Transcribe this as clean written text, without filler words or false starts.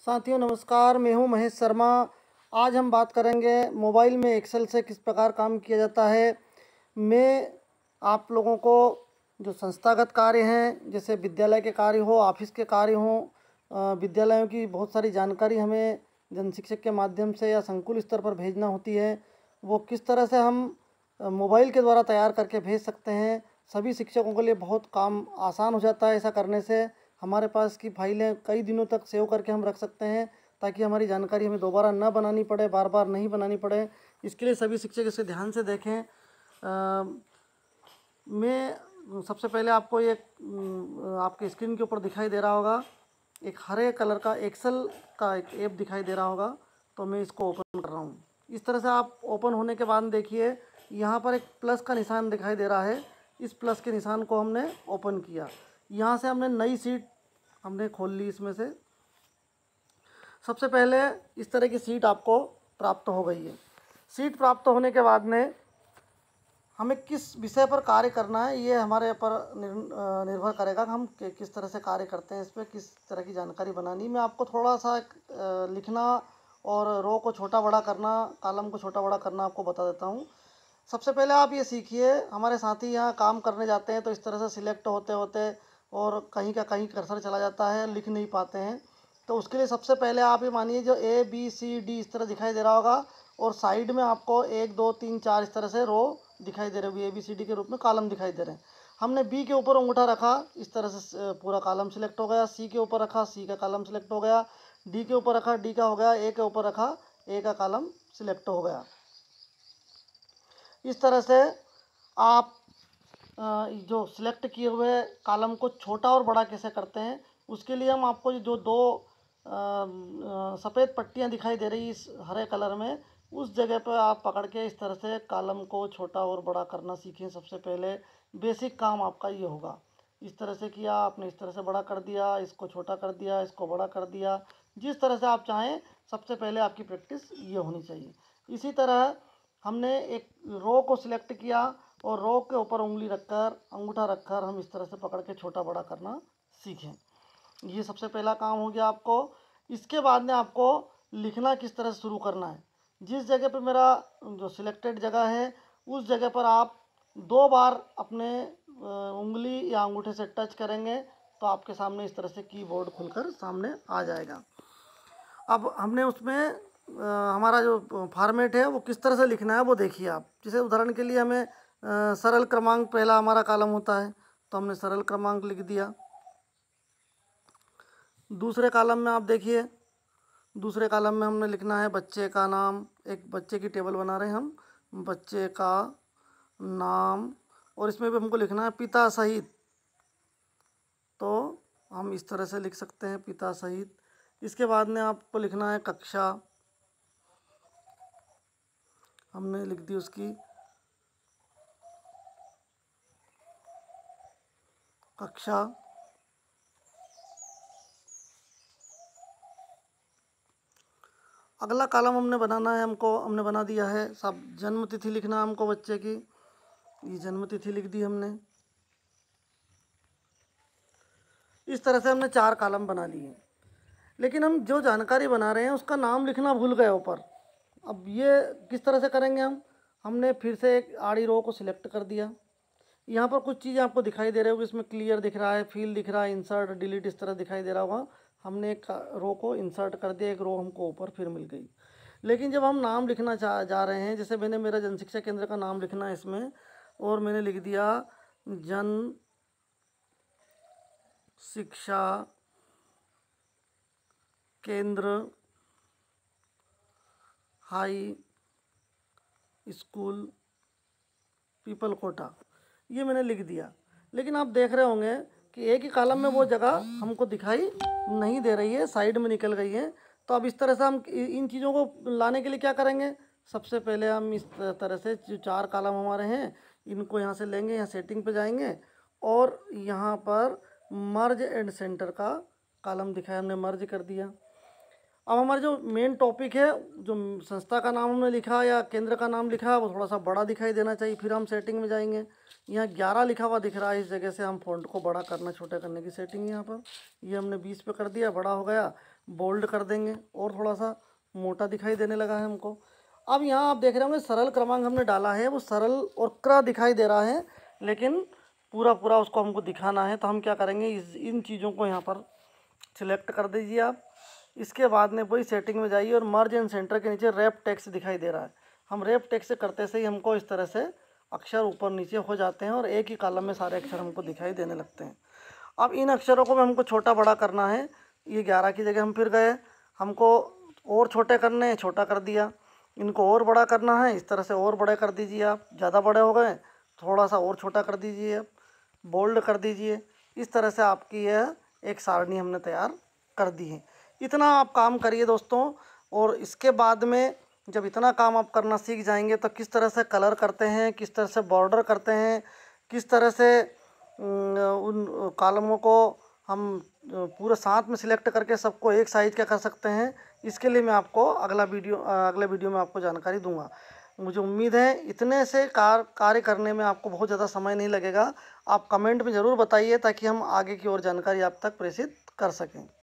साथियों नमस्कार, मैं हूं महेश शर्मा। आज हम बात करेंगे मोबाइल में एक्सेल से किस प्रकार काम किया जाता है। मैं आप लोगों को जो संस्थागत कार्य हैं, जैसे विद्यालय के कार्य हो, ऑफिस के कार्य हों, विद्यालयों की बहुत सारी जानकारी हमें जनशिक्षक के माध्यम से या संकुल स्तर पर भेजना होती है, वो किस तरह से हम मोबाइल के द्वारा तैयार करके भेज सकते हैं। सभी शिक्षकों के लिए बहुत काम आसान हो जाता है। ऐसा करने से हमारे पास की फाइलें कई दिनों तक सेव करके हम रख सकते हैं, ताकि हमारी जानकारी हमें दोबारा न बनानी पड़े, बार बार नहीं बनानी पड़े। इसके लिए सभी शिक्षक इसे ध्यान से देखें। मैं सबसे पहले आपको एक आपके स्क्रीन के ऊपर दिखाई दे रहा होगा, एक हरे कलर का एक्सेल का एक ऐप दिखाई दे रहा होगा। तो मैं इसको ओपन कर रहा हूँ। इस तरह से आप ओपन होने के बाद देखिए, यहाँ पर एक प्लस का निशान दिखाई दे रहा है। इस प्लस के निशान को हमने ओपन किया। यहाँ से हमने नई सीट हमने खोल ली। इसमें से सबसे पहले इस तरह की सीट आपको प्राप्त हो गई है। सीट प्राप्त होने के बाद में हमें किस विषय पर कार्य करना है, ये हमारे पर निर्भर करेगा कि हम किस तरह से कार्य करते हैं, इस पर किस तरह की जानकारी बनानी। मैं आपको थोड़ा सा लिखना और रो को छोटा बड़ा करना, कॉलम को छोटा बड़ा करना आपको बता देता हूँ। सबसे पहले आप ये सीखिए, हमारे साथी यहाँ काम करने जाते हैं तो इस तरह से सिलेक्ट होते होते और कहीं का कहीं कर्सर चला जाता है, लिख नहीं पाते हैं। तो उसके लिए सबसे पहले आप ये मानिए, जो ABCD इस तरह दिखाई दे रहा होगा और साइड में आपको 1 2 3 4 इस तरह से रो दिखाई दे रहे होगी, ABCD के रूप में कॉलम दिखाई दे रहे हैं। हमने B के ऊपर अंगूठा रखा, इस तरह से पूरा कॉलम सिलेक्ट हो गया। C के ऊपर रखा, C का कॉलम सिलेक्ट हो गया। D के ऊपर रखा, D का हो गया। A के ऊपर रखा, A का कॉलम सिलेक्ट हो गया। इस तरह से आप जो सिलेक्ट किए हुए कॉलम को छोटा और बड़ा कैसे करते हैं, उसके लिए हम आपको जो दो सफ़ेद पट्टियाँ दिखाई दे रही इस हरे कलर में, उस जगह पर आप पकड़ के इस तरह से कॉलम को छोटा और बड़ा करना सीखें। सबसे पहले बेसिक काम आपका ये होगा। इस तरह से किया आपने, इस तरह से बड़ा कर दिया, इसको छोटा कर दिया, इसको बड़ा कर दिया, जिस तरह से आप चाहें। सबसे पहले आपकी प्रैक्टिस ये होनी चाहिए। इसी तरह हमने एक रो को सिलेक्ट किया और रो के ऊपर उंगली रखकर, अंगूठा रखकर हम इस तरह से पकड़ के छोटा बड़ा करना सीखें। ये सबसे पहला काम हो गया आपको। इसके बाद में आपको लिखना किस तरह से शुरू करना है। जिस जगह पे मेरा जो सिलेक्टेड जगह है, उस जगह पर आप 2 बार अपने उंगली या अंगूठे से टच करेंगे तो आपके सामने इस तरह से कीबोर्ड खुलकर सामने आ जाएगा। अब हमने उसमें हमारा जो फॉर्मेट है वो किस तरह से लिखना है वो देखिए आप। जैसे उदाहरण के लिए हमें सरल क्रमांक पहला हमारा कॉलम होता है, तो हमने सरल क्रमांक लिख दिया। दूसरे कॉलम में आप देखिए, दूसरे कॉलम में हमने लिखना है बच्चे का नाम। एक बच्चे की टेबल बना रहे हैं हम, बच्चे का नाम, और इसमें भी हमको लिखना है पिता सहित। तो हम इस तरह से लिख सकते हैं, पिता सहित। इसके बाद में आपको लिखना है कक्षा, हमने लिख दी उसकी कक्षा। अगला कॉलम हमने बनाना है, हमने बना दिया है। सब जन्म तिथि लिखना है हमको बच्चे की, ये जन्म तिथि लिख दी हमने। इस तरह से हमने 4 कॉलम बना लिए। लेकिन हम जो जानकारी बना रहे हैं उसका नाम लिखना भूल गए ऊपर। अब ये किस तरह से करेंगे हमने फिर से एक आड़ी रो को सिलेक्ट कर दिया। यहाँ पर कुछ चीज़ें आपको दिखाई दे रही होगी, इसमें क्लियर दिख रहा है, फिल दिख रहा है, इंसर्ट डिलीट इस तरह दिखाई दे रहा होगा। हमने एक रो को इंसर्ट कर दिया, एक रो हमको ऊपर फिर मिल गई। लेकिन जब हम नाम लिखना जा रहे हैं, जैसे मैंने मेरा जनशिक्षा केंद्र का नाम लिखना है इसमें, और मैंने लिख दिया जन शिक्षा केंद्र हाई स्कूल पीपल कोटा, ये मैंने लिख दिया। लेकिन आप देख रहे होंगे कि एक ही कॉलम में वो जगह हमको दिखाई नहीं दे रही है, साइड में निकल गई है। तो अब इस तरह से हम इन चीज़ों को लाने के लिए क्या करेंगे, सबसे पहले हम इस तरह से जो 4 कॉलम हमारे हैं इनको यहाँ से लेंगे, यहाँ सेटिंग पे जाएंगे और यहाँ पर मर्ज एंड सेंटर का कॉलम दिखाया, हमने मर्ज कर दिया। अब हमारा जो मेन टॉपिक है, जो संस्था का नाम हमने लिखा या केंद्र का नाम लिखा है, वो थोड़ा सा बड़ा दिखाई देना चाहिए। फिर हम सेटिंग में जाएंगे, यहाँ 11 लिखा हुआ दिख रहा है, इस जगह से हम फ़ॉन्ट को बड़ा करना छोटा करने की सेटिंग है यहाँ पर। ये हमने 20 पे कर दिया, बड़ा हो गया। बोल्ड कर देंगे और थोड़ा सा मोटा दिखाई देने लगा है हमको। अब यहाँ आप देख रहे होंगे सरल क्रमांक हमने डाला है, वो सरल और क्रम दिखाई दे रहा है, लेकिन पूरा पूरा उसको हमको दिखाना है। तो हम क्या करेंगे, इन चीज़ों को यहाँ पर सिलेक्ट कर दीजिए आप। इसके बाद में वही सेटिंग में जाइए और मर्ज एंड सेंटर के नीचे रैप टेक्स्ट दिखाई दे रहा है। हम रैप टेक्स्ट करते से ही हमको इस तरह से अक्षर ऊपर नीचे हो जाते हैं और एक ही कॉलम में सारे अक्षर हमको दिखाई देने लगते हैं। अब इन अक्षरों को भी हमको छोटा बड़ा करना है। ये 11 की जगह हम फिर गए, हमको और छोटे करने हैं, छोटा कर दिया। इनको और बड़ा करना है, इस तरह से और बड़े कर दीजिए आप। ज़्यादा बड़े हो गए, थोड़ा सा और छोटा कर दीजिए आप, बोल्ड कर दीजिए। इस तरह से आपकी यह एक सारणी हमने तैयार कर दी है। इतना आप काम करिए दोस्तों, और इसके बाद में जब इतना काम आप करना सीख जाएंगे तो किस तरह से कलर करते हैं, किस तरह से बॉर्डर करते हैं, किस तरह से उन कॉलमों को हम पूरे साथ में सिलेक्ट करके सबको एक साइज का कर सकते हैं, इसके लिए मैं आपको अगले वीडियो में आपको जानकारी दूंगा। मुझे उम्मीद है इतने से कार्य करने में आपको बहुत ज़्यादा समय नहीं लगेगा। आप कमेंट में ज़रूर बताइए ताकि हम आगे की और जानकारी आप तक प्रेषित कर सकें।